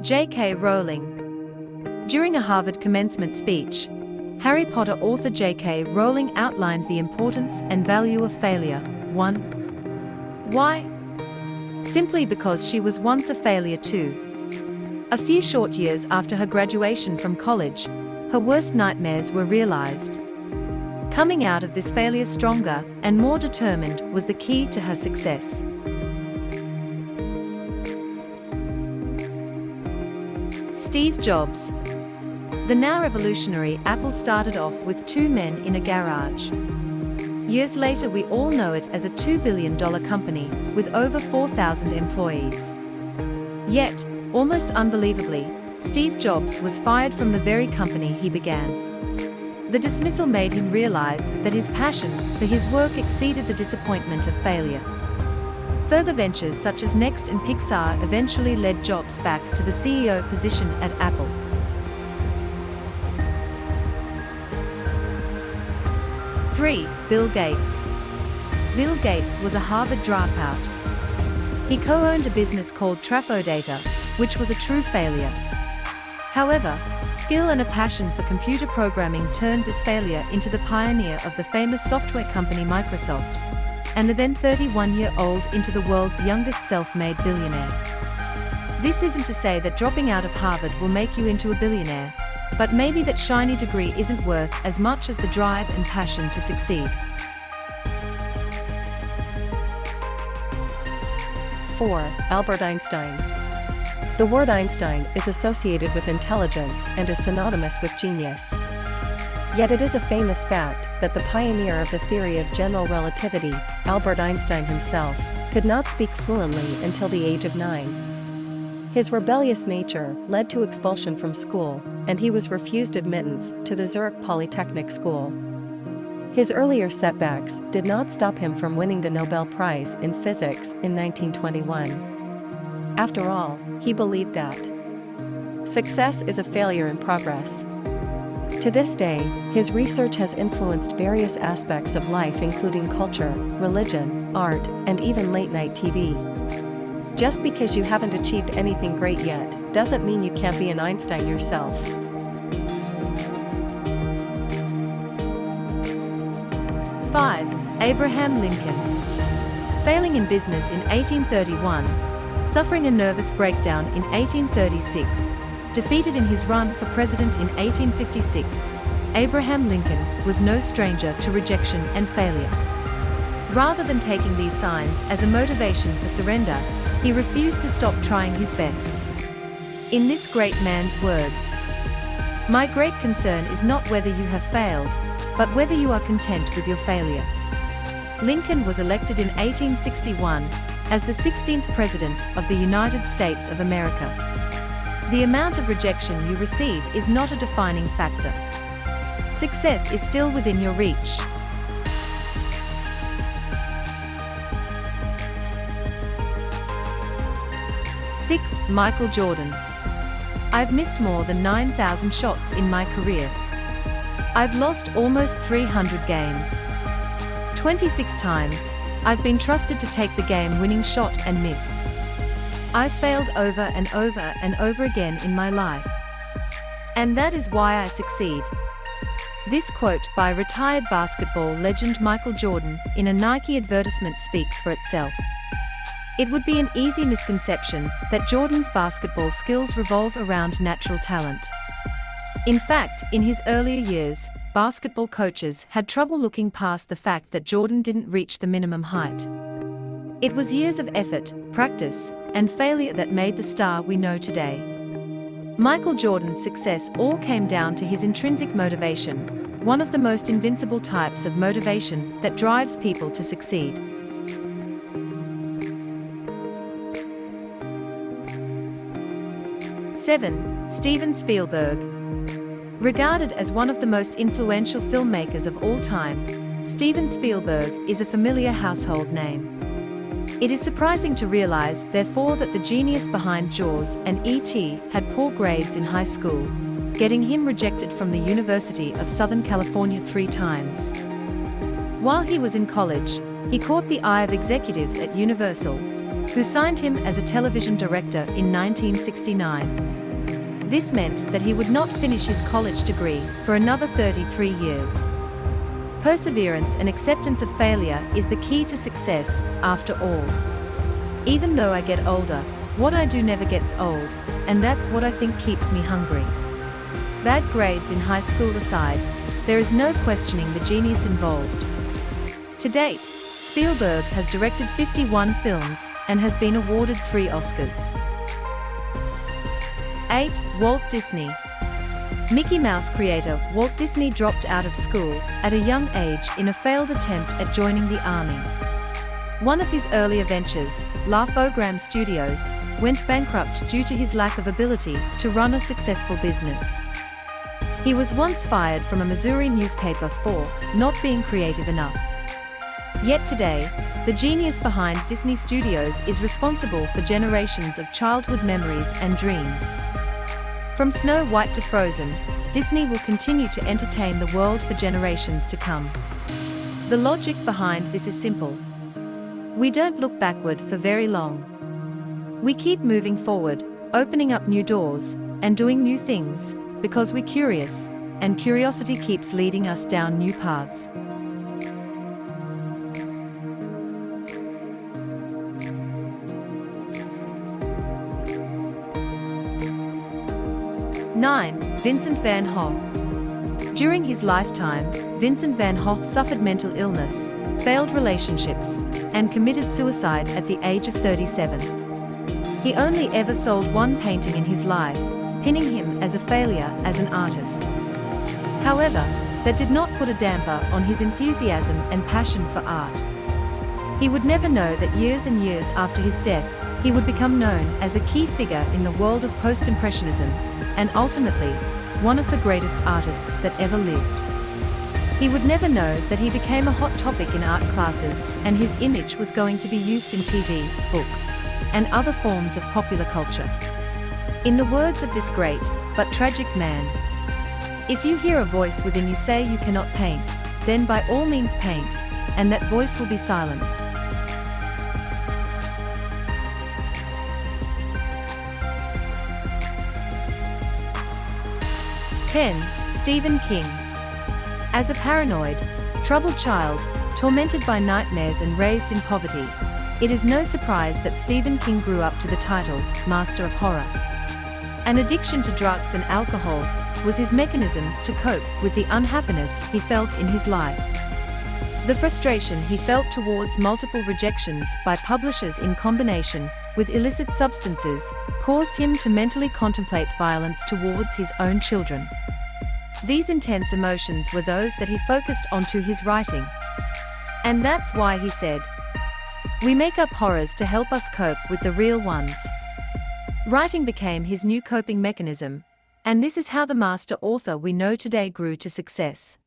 J.K. Rowling. During a Harvard commencement speech, Harry Potter author J.K. Rowling outlined the importance and value of failure. 1. Why? Simply because she was once a failure too. A few short years after her graduation from college, her worst nightmares were realized. Coming out of this failure stronger and more determined was the key to her success. Steve Jobs. The now revolutionary Apple started off with two men in a garage. Years later, we all know it as a $2 billion company with over 4,000 employees. Yet, almost unbelievably, Steve Jobs was fired from the very company he began. The dismissal made him realize that his passion for his work exceeded the disappointment of failure. Further ventures such as Next and Pixar eventually led Jobs back to the CEO position at Apple. Bill Gates. Bill Gates was a Harvard dropout. He co-owned a business called Trafodata, which was a true failure. However, skill and a passion for computer programming turned this failure into the pioneer of the famous software company Microsoft, and the then 31-year-old into the world's youngest self-made billionaire. This isn't to say that dropping out of Harvard will make you into a billionaire, but maybe that shiny degree isn't worth as much as the drive and passion to succeed. 4. Albert Einstein. The word Einstein is associated with intelligence and is synonymous with genius. Yet it is a famous fact that the pioneer of the theory of general relativity, Albert Einstein himself, could not speak fluently until the age of 9. His rebellious nature led to expulsion from school, and he was refused admittance to the Zurich Polytechnic School. His earlier setbacks did not stop him from winning the Nobel Prize in Physics in 1921. After all, he believed that success is a failure in progress. To this day, his research has influenced various aspects of life, including culture, religion, art, and even late-night TV. Just because you haven't achieved anything great yet, doesn't mean you can't be an Einstein yourself. 5. Abraham Lincoln. Failing in business in 1831, suffering a nervous breakdown in 1836, defeated in his run for president in 1856, Abraham Lincoln was no stranger to rejection and failure. Rather than taking these signs as a motivation for surrender, he refused to stop trying his best. In this great man's words, "My great concern is not whether you have failed, but whether you are content with your failure." Lincoln was elected in 1861 as the 16th President of the United States of America. The amount of rejection you receive is not a defining factor. Success is still within your reach. 6. Michael Jordan. I've missed more than 9,000 shots in my career. I've lost almost 300 games. 26 times, I've been trusted to take the game-winning shot and missed. I've failed over and over and over again in my life. And that is why I succeed. This quote by retired basketball legend Michael Jordan in a Nike advertisement speaks for itself. It would be an easy misconception that Jordan's basketball skills revolve around natural talent. In fact, in his earlier years, basketball coaches had trouble looking past the fact that Jordan didn't reach the minimum height. It was years of effort, practice, and failure that made the star we know today. Michael Jordan's success all came down to his intrinsic motivation, one of the most invincible types of motivation that drives people to succeed. 7. Steven Spielberg. Regarded as one of the most influential filmmakers of all time, Steven Spielberg is a familiar household name. It is surprising to realize, therefore, that the genius behind Jaws and E.T. had poor grades in high school, getting him rejected from the University of Southern California 3 times. While he was in college, he caught the eye of executives at Universal, who signed him as a television director in 1969. This meant that he would not finish his college degree for another 33 years. Perseverance and acceptance of failure is the key to success, after all. Even though I get older, what I do never gets old, and that's what I think keeps me hungry. Bad grades in high school aside, there is no questioning the genius involved. To date, Spielberg has directed 51 films and has been awarded 3 Oscars. 8. Walt Disney. Mickey Mouse creator Walt Disney dropped out of school at a young age in a failed attempt at joining the army. One of his earlier ventures, Laugh-O-Gram Studios, went bankrupt due to his lack of ability to run a successful business. He was once fired from a Missouri newspaper for not being creative enough. Yet today, the genius behind Disney Studios is responsible for generations of childhood memories and dreams. From Snow White to Frozen, Disney will continue to entertain the world for generations to come. The logic behind this is simple. We don't look backward for very long. We keep moving forward, opening up new doors, and doing new things, because we're curious, and curiosity keeps leading us down new paths. Nine. Vincent Van Gogh. During his lifetime, Vincent Van Gogh suffered mental illness, failed relationships, and committed suicide at the age of 37. He only ever sold 1 painting in his life, pinning him as a failure as an artist. However, that did not put a damper on his enthusiasm and passion for art. He would never know that years and years after his death, he would become known as a key figure in the world of post-impressionism, and ultimately, one of the greatest artists that ever lived. He would never know that he became a hot topic in art classes, and his image was going to be used in TV, books, and other forms of popular culture. In the words of this great, but tragic man, if you hear a voice within you say you cannot paint, then by all means paint, and that voice will be silenced. Stephen King. As a paranoid, troubled child, tormented by nightmares and raised in poverty, it is no surprise that Stephen King grew up to the title, Master of Horror. An addiction to drugs and alcohol was his mechanism to cope with the unhappiness he felt in his life. The frustration he felt towards multiple rejections by publishers in combination with illicit substances caused him to mentally contemplate violence towards his own children. These intense emotions were those that he focused onto his writing. And that's why he said, "We make up horrors to help us cope with the real ones." Writing became his new coping mechanism, and this is how the master author we know today grew to success.